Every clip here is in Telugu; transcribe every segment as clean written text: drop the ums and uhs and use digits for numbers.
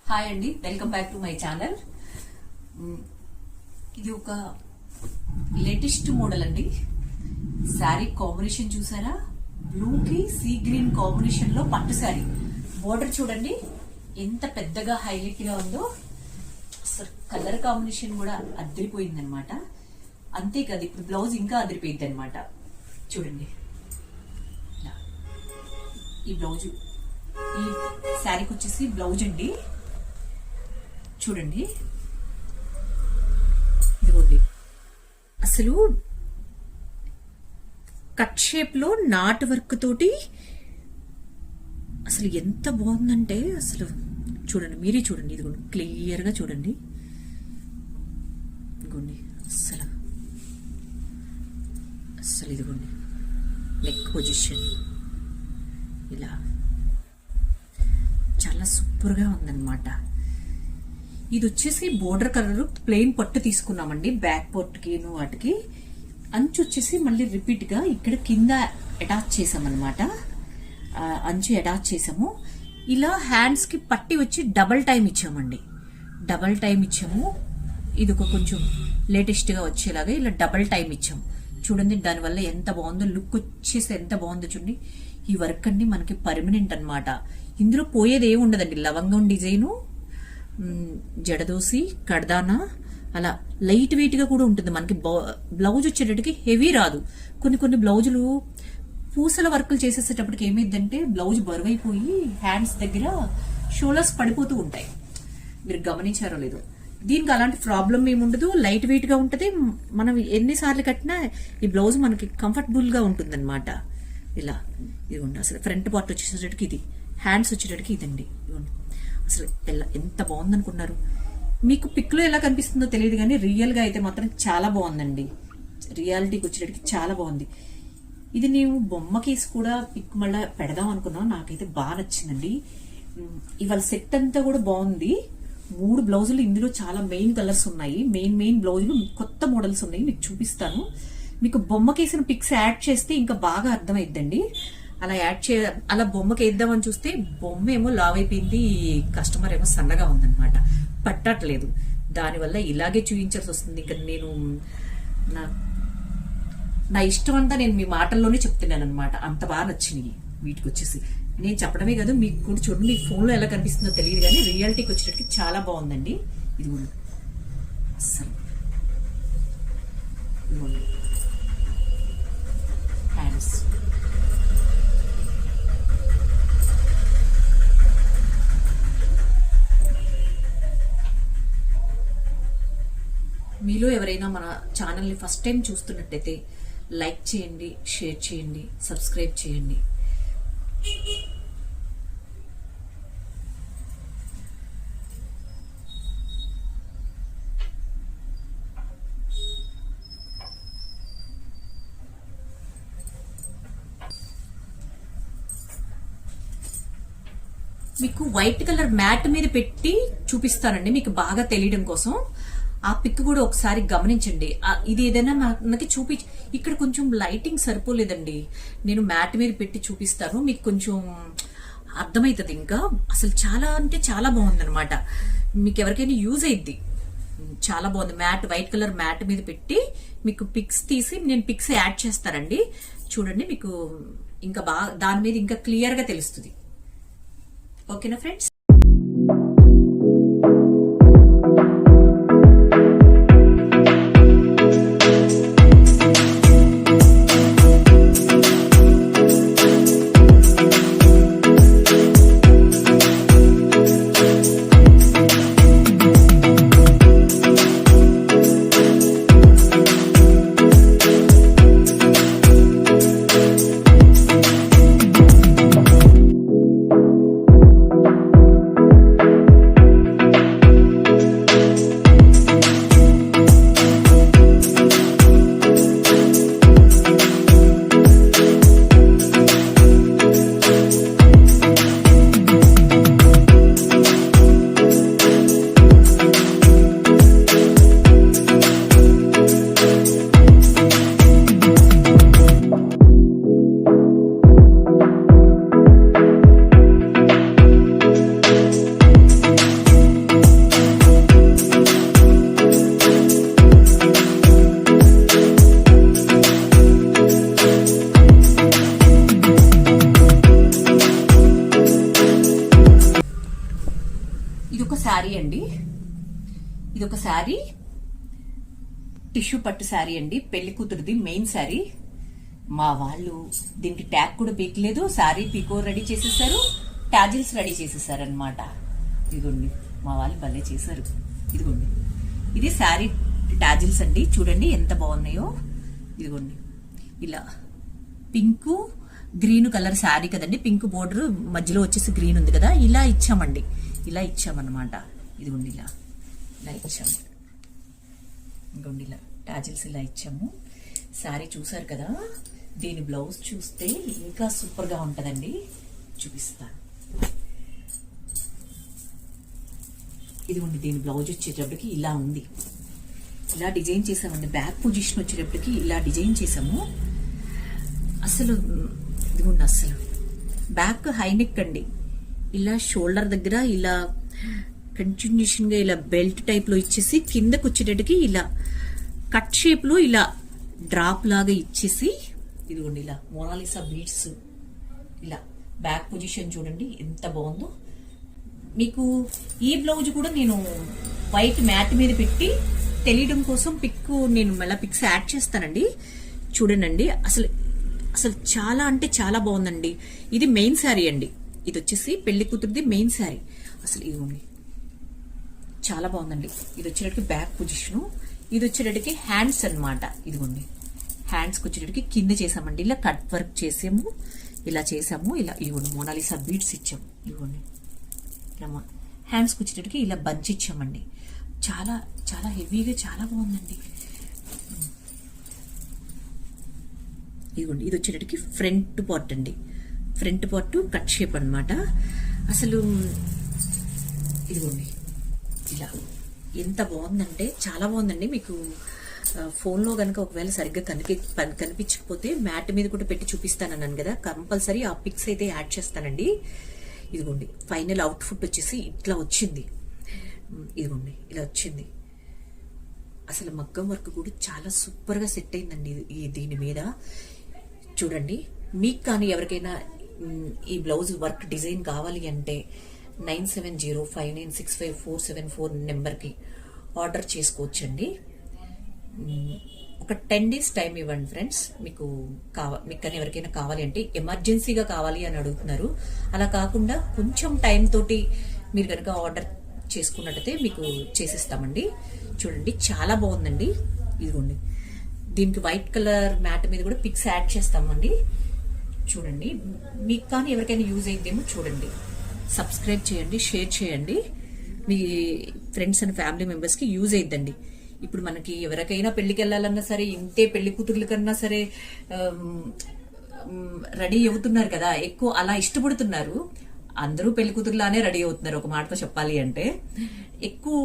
హాయ్ అండి, welcome back to my channel. ఇది ఒక లేటెస్ట్ మోడల్ అండి. శారీ కాంబినేషన్ చూసారా? బ్లూకి సీ గ్రీన్ కాంబినేషన్ లో పట్టు శారీ. బోర్డర్ చూడండి ఎంత పెద్దగా హైలైట్ గా ఉందో. అసలు కలర్ కాంబినేషన్ కూడా అదిరిపోయింది అనమాట. అంతేకాదు ఇప్పుడు బ్లౌజ్ ఇంకా అదిరిపోయింది అనమాట. చూడండి ఈ బ్లౌజ్, ఈ శారీకి వచ్చేసి బ్లౌజ్ అండి. చూడండి ఇదిగోండి, అసలు కట్ షేప్ లో నాట్ వర్క్ తోటి అసలు ఎంత బాగుందంటే అసలు చూడండి, మీరే చూడండి. ఇదిగోండి క్లియర్ గా చూడండి. ఇదిగోండి అసలు అసలు ఇదిగోండి నెక్ పొజిషన్ ఇలా చాలా సూపర్ గా ఉందన్నమాట. ఇది వచ్చేసి బోర్డర్ కలర్ ప్లెయిన్ పట్టు తీసుకున్నామండి. బ్యాక్ పట్టుకి వాటికి అంచు వచ్చేసి మళ్ళీ రిపీట్ గా ఇక్కడ కింద అటాచ్ చేసామన్నమాట. అంచు అటాచ్ చేసాము. ఇలా హ్యాండ్స్ కి పట్టి వచ్చి డబల్ టైం ఇచ్చామండి. డబల్ టైం ఇచ్చాము. ఇది ఒక కొంచెం లేటెస్ట్ గా వచ్చేలాగా ఇలా డబల్ టైం ఇచ్చాము. చూడండి దానివల్ల ఎంత బాగుందో, లుక్ వచ్చేసి ఎంత బాగుందో చూడండి. ఈ వర్క్ అండి మనకి పర్మనెంట్ అన్నమాట. ఇందులో పోయేది ఏమి ఉండదండి. లవంగం డిజైను, జడదోసి, కడ్దానా అలా లైట్ వెయిట్ గా కూడా ఉంటుంది మనకి. బ్లౌజ్ వచ్చేటప్పటికి హెవీ రాదు. కొన్ని బ్లౌజులు పూసల వర్కులు చేసేసేటప్పటికి ఏమైందంటే బ్లౌజ్ బరువైపోయి హ్యాండ్స్ దగ్గర షోల్డర్స్ పడిపోతూ ఉంటాయి. మీరు గమనించారో లేదో. దీనికి అలాంటి ప్రాబ్లం ఏముండదు. లైట్ వెయిట్ గా ఉంటది. మనం ఎన్నిసార్లు కట్టినా ఈ బ్లౌజ్ మనకి కంఫర్టబుల్ గా ఉంటుంది అనమాట. ఇలా ఇదిగోండి, అసలు ఫ్రంట్ పార్ట్ వచ్చేసేటట్టుకి ఇది, హ్యాండ్స్ వచ్చేటట్టుకి ఇదండి. ఇదిగోండి అసలు ఎంత బాగుందనుకున్నారు. మీకు పిక్ లో ఎలా కనిపిస్తుందో తెలియదు కానీ రియల్ గా అయితే మాత్రం చాలా బాగుందండి. రియాలిటీకి వచ్చేటట్టుకి చాలా బాగుంది. ఇది నేను బొమ్మ కేసు కూడా పిక్ మళ్ళీ పెడదాం అనుకున్నాను. నాకైతే బాగా నచ్చిందండి. ఇవాళ సెట్ అంతా కూడా బాగుంది. 3 బ్లౌజులు ఇందులో చాలా మెయిన్ కలర్స్ ఉన్నాయి. మెయిన్ బ్లౌజులు కొత్త మోడల్స్ ఉన్నాయి, మీకు చూపిస్తాను. మీకు బొమ్మ కేసిన పిక్స్ యాడ్ చేస్తే ఇంకా బాగా అర్థమైద్దండి. అలా బొమ్మకి వేద్దామని చూస్తే బొమ్మ ఏమో లావ్ అయిపోయింది, కస్టమర్ ఏమో సన్నగా ఉందన్నమాట, పట్టట్లేదు. దానివల్ల ఇలాగే చూపించాల్సి వస్తుంది. ఇంకా నేను నా ఇష్టం అంతా నేను మీ మాటల్లోనే చెప్తున్నాను అనమాట. అంత బాగా నచ్చినాయి వీటికి వచ్చేసి. నేను చెప్పడమే కాదు, మీకు కూడా చూడండి. మీకు ఫోన్లో ఎలా కనిపిస్తుందో తెలియదు కానీ రియాలిటీకి వచ్చేటప్పటికి చాలా బాగుందండి. ఇది కూడా అసలు హ్యాండ్స్ మీలో ఎవరైనా మన ఛానల్ని ఫస్ట్ టైం చూస్తున్నట్టయితే లైక్ చేయండి, షేర్ చేయండి, సబ్స్క్రైబ్ చేయండి. మీకు వైట్ కలర్ మ్యాట్ మీద పెట్టి చూపిస్తానండి, మీకు బాగా తెలియడం కోసం. ఆ పిక్ కూడా ఒకసారి గమనించండి. ఇది ఏదైనా మనకి ఇక్కడ కొంచెం లైటింగ్ సరిపోలేదండి. నేను మ్యాట్ మీద పెట్టి చూపిస్తాను, మీకు కొంచెం అర్థమవుతుంది. ఇంకా అసలు చాలా అంటే చాలా బాగుందన్నమాట. మీకు ఎవరికైనా యూజ్ అయ్యిద్ది. చాలా బాగుంది. వైట్ కలర్ మ్యాట్ మీద పెట్టి మీకు పిక్స్ తీసి నేను పిక్స్ యాడ్ చేస్తానండి. చూడండి, మీకు ఇంకా బాగా దాని మీద ఇంకా క్లియర్ గా తెలుస్తుంది. ఓకేనా ఫ్రెండ్స్? ఇది ఒక శారీ అండి, ఇది ఒక శారీ, టిష్యూ పట్టు శారీ అండి, పెళ్లి కూతురుది మెయిన్ శారీ. మా వాళ్ళు దీనికి ట్యాగ్ కూడా పీకలేదు, శారీ పీకో రెడీ చేసేసారు, ట్యాజిల్స్ రెడీ చేసేసారు అనమాట. ఇదిగోండి మా వాళ్ళు భలే చేశారు. ఇదిగోండి ఇది శారీ ట్యాజిల్స్ అండి, చూడండి ఎంత బాగున్నాయో. ఇదిగోండి ఇలా పింక్ గ్రీన్ కలర్ శారీ కదండి, పింక్ బోర్డర్ మధ్యలో వచ్చేసి గ్రీన్ ఉంది కదా, ఇలా ఇచ్చామండి, ఇలా ఇచ్చామన్నమాట. ఇదిగోండి ఇలా ఇలా ఇచ్చాము, ఇంకోండి ఇలా టాజిల్స్ ఇలా ఇచ్చాము. శారీ చూసారు కదా, దీని బ్లౌజ్ చూస్తే ఇంకా సూపర్ గా ఉంటదండి, చూపిస్తాను. ఇదిగోండి దీని బ్లౌజ్ వచ్చేటప్పటికి ఇలా ఉంది, ఇలా డిజైన్ చేసామండి. బ్యాక్ పొజిషన్ వచ్చేటప్పటికి ఇలా డిజైన్ చేసాము. అసలు ఇదిగోండి అసలు బ్యాక్ హై నెక్ అండి, ఇలా షోల్డర్ దగ్గర ఇలా కంటిన్యూషన్ గా ఇలా బెల్ట్ టైప్ లో ఇచ్చేసి కిందకు వచ్చేటట్టుకి ఇలా కట్ షేప్ లో ఇలా డ్రాప్ లాగా ఇచ్చేసి, ఇదిగోండి ఇలా మోనాలిసా బీడ్స్, ఇలా బ్యాక్ పొజిషన్ చూడండి ఎంత బాగుందో. మీకు ఈ బ్లౌజ్ కూడా నేను వైట్ మ్యాట్ మీద పెట్టి తెలియడం కోసం నేను మళ్ళీ పిక్స్ యాడ్ చేస్తానండి. చూడండి అసలు అసలు చాలా అంటే చాలా బాగుందండి. ఇది మెయిన్ శారీ అండి, ఇది వచ్చేసి పెళ్లి కూతురుది మెయిన్ శారీ. అసలు ఇదిగోండి చాలా బాగుందండి. ఇది వచ్చేటట్టుకి బ్యాక్ పొజిషను, ఇది వచ్చేటట్టుకి హ్యాండ్స్ అన్నమాట. ఇదిగోండి హ్యాండ్స్కి వచ్చేటట్టుకి కింద చేసామండి, ఇలా కట్ వర్క్ చేసాము, ఇలా చేసాము, ఇలా ఇదిగోండి మోనాలిసా బీడ్స్ ఇచ్చాము. ఇదిగోండి ఇలా హ్యాండ్స్కి వచ్చేటట్టుకి ఇలా బంచ్ ఇచ్చామండి. చాలా చాలా హెవీగా చాలా బాగుందండి. ఇదిగోండి ఇది వచ్చేటట్టుకి ఫ్రంట్ పార్ట్ అండి, ఫ్రంట్ పార్ట్ కట్ షేప్ అనమాట. అసలు ఇదిగోండి ఇలా ఎంత బాగుందంటే చాలా బాగుందండి. మీకు ఫోన్లో కనుక ఒకవేళ సరిగ్గా కనిపించకపోతే మ్యాట్ మీద కూడా పెట్టి చూపిస్తానన్నాను కదా, కంపల్సరీ ఆ పిక్స్ అయితే యాడ్ చేస్తానండి. ఇదిగోండి ఫైనల్ అవుట్ఫుట్ వచ్చేసి ఇట్లా వచ్చింది, ఇదిగోండి ఇలా వచ్చింది. అసలు మగ్గం వర్క్ కూడా చాలా సూపర్ గా సెట్ అయిందండి దీని మీద. చూడండి మీకు కానీ ఎవరికైనా ఈ బ్లౌజ్ వర్క్ డిజైన్ కావాలి అంటే 9705965474 నెంబర్కి ఆర్డర్ చేసుకోవచ్చండి. ఒక 10 days టైం ఇవ్వండి ఫ్రెండ్స్. మీకు కానీ ఎవరికైనా కావాలి అంటే ఎమర్జెన్సీగా కావాలి అని అడుగుతున్నారు, అలా కాకుండా కొంచెం టైం తోటి మీరు కనుక ఆర్డర్ చేసుకున్నట్టయితే మీకు చేసిస్తామండి. చూడండి చాలా బాగుందండి. ఇదిగోండి దీనికి వైట్ కలర్ మ్యాట్ మీద కూడా పిక్స్ యాడ్ చేస్తామండి. చూడండి మీకు కానీ ఎవరికైనా యూజ్ అయిద్దేమో చూడండి. సబ్స్క్రైబ్ చేయండి, షేర్ చేయండి, మీ ఫ్రెండ్స్ అండ్ ఫ్యామిలీ మెంబర్స్కి యూజ్ అయిద్దండి. ఇప్పుడు మనకి ఎవరికైనా పెళ్లికి వెళ్ళాలన్నా సరే, ఇంతే పెళ్లి కూతుర్ల కన్నా సరే రెడీ అవుతున్నారు కదా, ఎక్కువ అలా ఇష్టపడుతున్నారు. అందరూ పెళ్లి కూతురులానే రెడీ అవుతున్నారు ఒక మాటతో చెప్పాలి అంటే. ఎక్కువ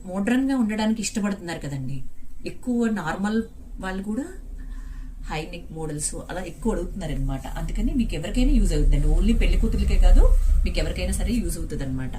మోడర్న్ గా ఉండడానికి ఇష్టపడుతున్నారు కదండి. ఎక్కువ నార్మల్ వాళ్ళు కూడా హై నెక్ మోడల్స్ అలా ఎక్కువ అడుగుతున్నారు అనమాట. అందుకని మీకు ఎవరికైనా యూజ్ అవుతుందండి, ఓన్లీ పెళ్లి కూతురులకే కాదు, మీకు ఎవరికైనా సరే యూజ్ అవుతుంది అనమాట.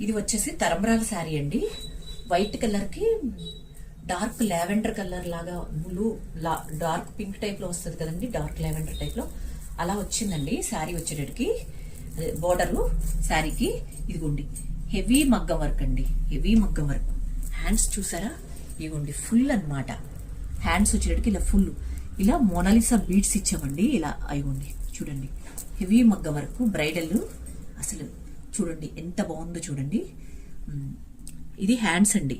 ఇది వచ్చేసి తరంబ్రాల శారీ అండి, వైట్ కలర్ కి డార్క్ లావెండర్ కలర్ లాగా బ్లూ డార్క్ పింక్ టైప్ లో వస్తుంది కదండి, డార్క్ లావెండర్ టైప్ లో అలా వచ్చిందండి శారీ వచ్చేటడికి. బోర్డరు శారీకి ఇదిగోండి హెవీ మగ్గం వర్క్ అండి, హెవీ మగ్గం వర్క్. హ్యాండ్స్ చూసారా, ఇదిగోండి ఫుల్ అన్నమాట. హ్యాండ్స్ వచ్చేటడికి ఇలా ఫుల్ ఇలా మోనాలిసా బీడ్స్ ఇచ్చామండి. ఇలా అయిగోండి చూడండి, హెవీ మగ్గం వర్క్ బ్రైడల్. అసలు చూడండి ఎంత బాగుందో చూడండి. ఇది హ్యాండ్స్ అండి,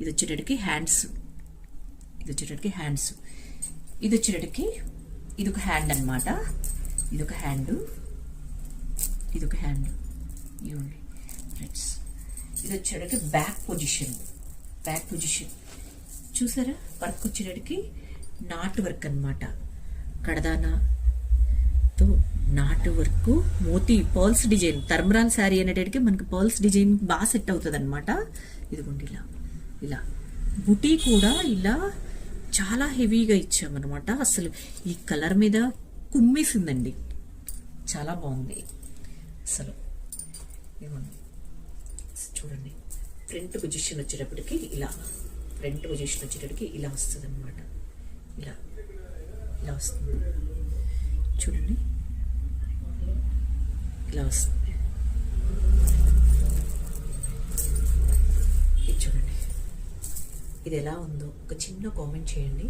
ఇది వచ్చేటడికి హ్యాండ్స్, ఇది వచ్చేటడికి హ్యాండ్స్, ఇది వచ్చేటడికి ఇదొక హ్యాండ్ అన్నమాట. ఇదొక హ్యాండ్, ఇదొక హ్యాండ్. ఇవ్వండి ఫ్రెండ్స్, ఇది వచ్చేటడికి బ్యాక్ పొజిషన్, బ్యాక్ పొజిషన్ చూసారా. వర్క్ వచ్చేటడికి నాటు వర్క్ అన్నమాట. కడదానాతో నాటు వర్క్, మోతీ పర్ల్స్ డిజైన్. తర్మరాల్ శారీ అనేటడికి మనకి పర్ల్స్ డిజైన్ బాగా సెట్ అవుతుంది అనమాట. ఇదిగోండి ఇలా ఇలా బుటీ కూడా ఇలా చాలా హెవీగా ఇచ్చామన్నమాట. అసలు ఈ కలర్ మీద కుమ్మేసిందండి, చాలా బాగుంది అసలు. ఇవ్వండి చూడండి, ఫ్రంట్ పొజిషన్ వచ్చేటప్పటికి ఇలా, ఫ్రంట్ పొజిషన్ వచ్చేటప్పటికి ఇలా వస్తుంది అనమాట. ఇలా ఇలా వస్తుంది చూడండి, ఇలా వస్తుంది. ఇది చూడండి, ఇది ఎలా ఉందో ఒక చిన్న కామెంట్ చేయండి.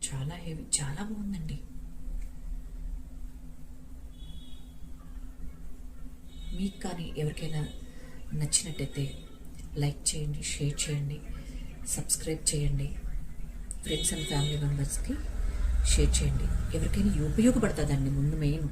చాలా హెవీ, చాలా బాగుందండి. మీకు కానీ ఎవరికైనా నచ్చినట్టయితే లైక్ చేయండి, షేర్ చేయండి, సబ్స్క్రైబ్ చేయండి. ఫ్రెండ్స్ అండ్ ఫ్యామిలీ మెంబర్స్కి షేర్ చేయండి. ఎవరికైనా ఉపయోగపడుతుందండి ముందు మెయిన్.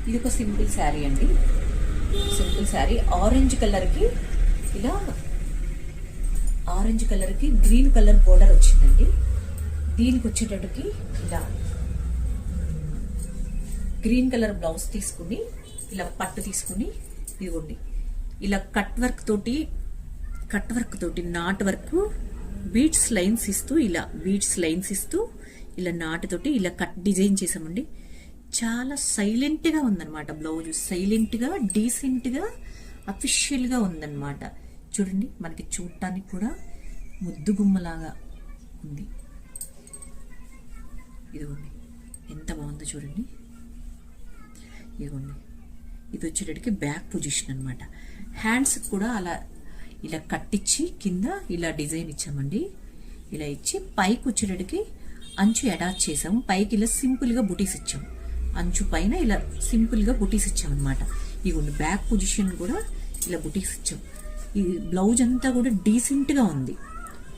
ఇది ఒక సింపుల్ శారీ అండి, సింపుల్ శారీ. ఆరెంజ్ కలర్కి ఇలా, ఆరెంజ్ కలర్కి గ్రీన్ కలర్ బోర్డర్ వచ్చిందండి. దీనికి వచ్చేటట్టుకి ఇలా గ్రీన్ కలర్ బ్లౌజ్ తీసుకుని, ఇలా పట్టు తీసుకుని, ఇదిగోండి ఇలా కట్ వర్క్ తోటి నాట్ వర్క్ బీడ్స్ లైన్స్ ఇస్తూ, ఇలా బీడ్స్ లైన్స్ ఇస్తూ ఇలా నాటుతోటి ఇలా కట్ డిజైన్ చేసామండి. చాలా సైలెంట్గా ఉందన్నమాట బ్లౌజ్, సైలెంట్గా డీసెంట్గా అఫిషియల్గా ఉందన్నమాట. చూడండి, మనకి చూడటానికి కూడా ముద్దు గుమ్మలాగా ఉంది. ఇదిగోండి ఎంత బాగుందో చూడండి. ఇదిగోండి ఇది వచ్చేటట్టుకి బ్యాక్ పొజిషన్ అనమాట. హ్యాండ్స్ కూడా అలా ఇలా కట్టించి కింద ఇలా డిజైన్ ఇచ్చామండి. ఇలా ఇచ్చి పైకి వచ్చేటట్టుకి అంచు అటాచ్ చేసాము. పైకి ఇలా సింపుల్గా బుటీస్ ఇచ్చాము. అంచు పైన ఇలా సింపుల్గా బుటీస్ ఇచ్చామన్నమాట. ఇదిగోండి బ్యాక్ పొజిషన్ కూడా ఇలా బుటీస్ ఇచ్చాం. ఈ బ్లౌజ్ అంతా కూడా డీసెంట్గా ఉంది,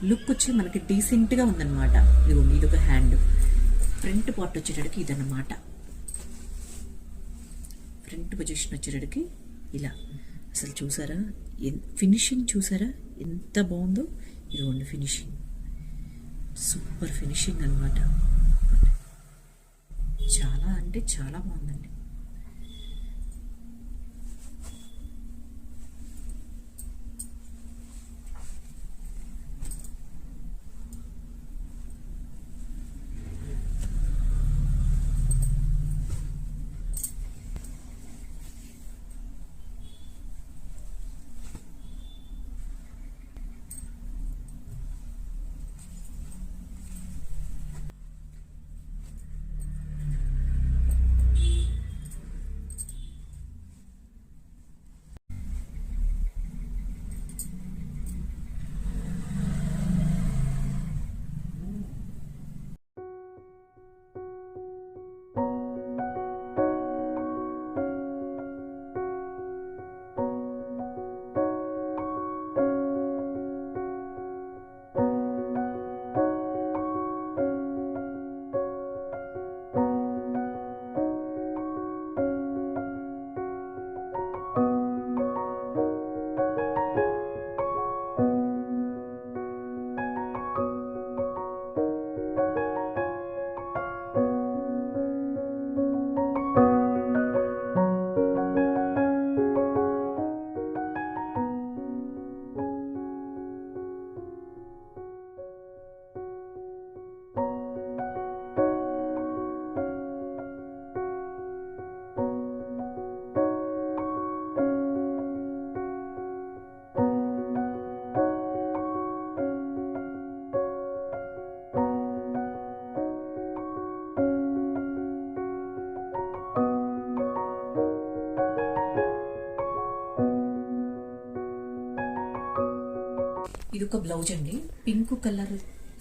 లుక్ వచ్చి మనకి డీసెంట్గా ఉందన్నమాట. ఇదిగోండి ఇదొక హ్యాండ్. ఫ్రంట్ పార్ట్ వచ్చేటడికి ఇదన్నమాట. ఫ్రంట్ పొజిషన్ వచ్చేటడికి ఇలా. అసలు చూసారా ఫినిషింగ్, చూసారా ఎంత బాగుందో. ఇదిగోండి ఫినిషింగ్, సూపర్ ఫినిషింగ్ అన్నమాట. చాలా అంటే చాలా బాగుందండి. ఇది ఒక బ్లౌజ్ అండి. పింక్ కలర్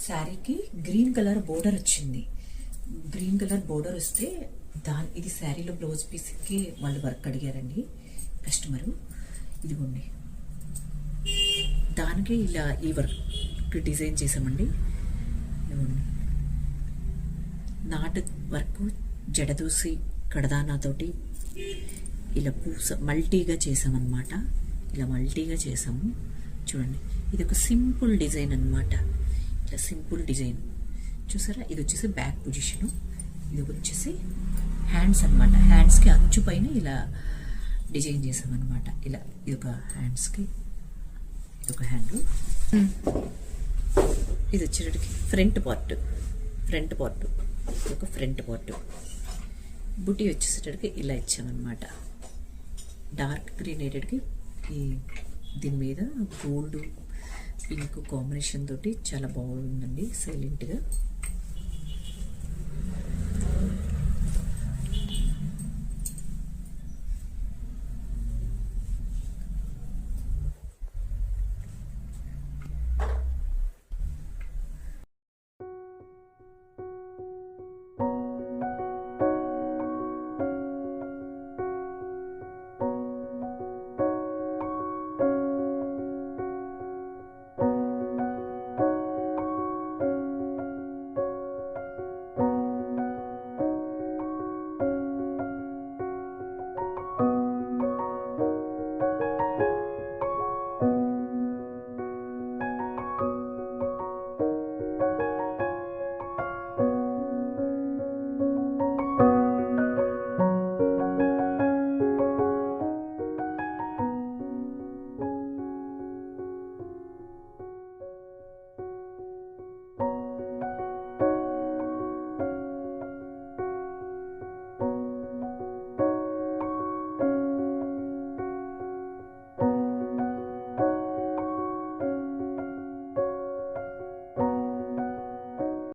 శారీకి గ్రీన్ కలర్ బోర్డర్ వచ్చింది. గ్రీన్ కలర్ బోర్డర్ వస్తే ఇది శారీలో బ్లౌజ్ పీస్కి వాళ్ళు వర్క్ అడిగారండి కస్టమరు. ఇదిగోండి, దానికి ఇలా ఈ వర్క్ డిజైన్ చేసామండి. ఇదిగోండి, నాటు వర్క్ జడదూసి కడదానాతోటి ఇలా మల్టీగా చేసామన్నమాట. ఇలా మల్టీగా చేసాము చూడండి. ఇది ఒక సింపుల్ డిజైన్ అన్నమాట. ఇట్లా సింపుల్ డిజైన్ చూసారా. ఇది వచ్చేసి బ్యాక్ పొజిషను, ఇది వచ్చేసి హ్యాండ్స్ అన్నమాట. హ్యాండ్స్కి అంచు పైన ఇలా డిజైన్ చేసామన్నమాట. ఇలా ఇది ఒక హ్యాండ్స్కి, ఇది ఒక హ్యాండ్. ఇది వచ్చేటప్పటికి ఫ్రంట్ పార్ట్, ఇది ఒక ఫ్రంట్ పార్ట్. బుటీ వచ్చేసేటప్పటికి ఇలా ఇచ్చామన్నమాట. డార్క్ గ్రీన్ ఏటెడ్కి దీని మీద గోల్డ్ పింక్ కాంబినేషన్ తోటి చాలా బాగుందండి, సైలెంట్గా.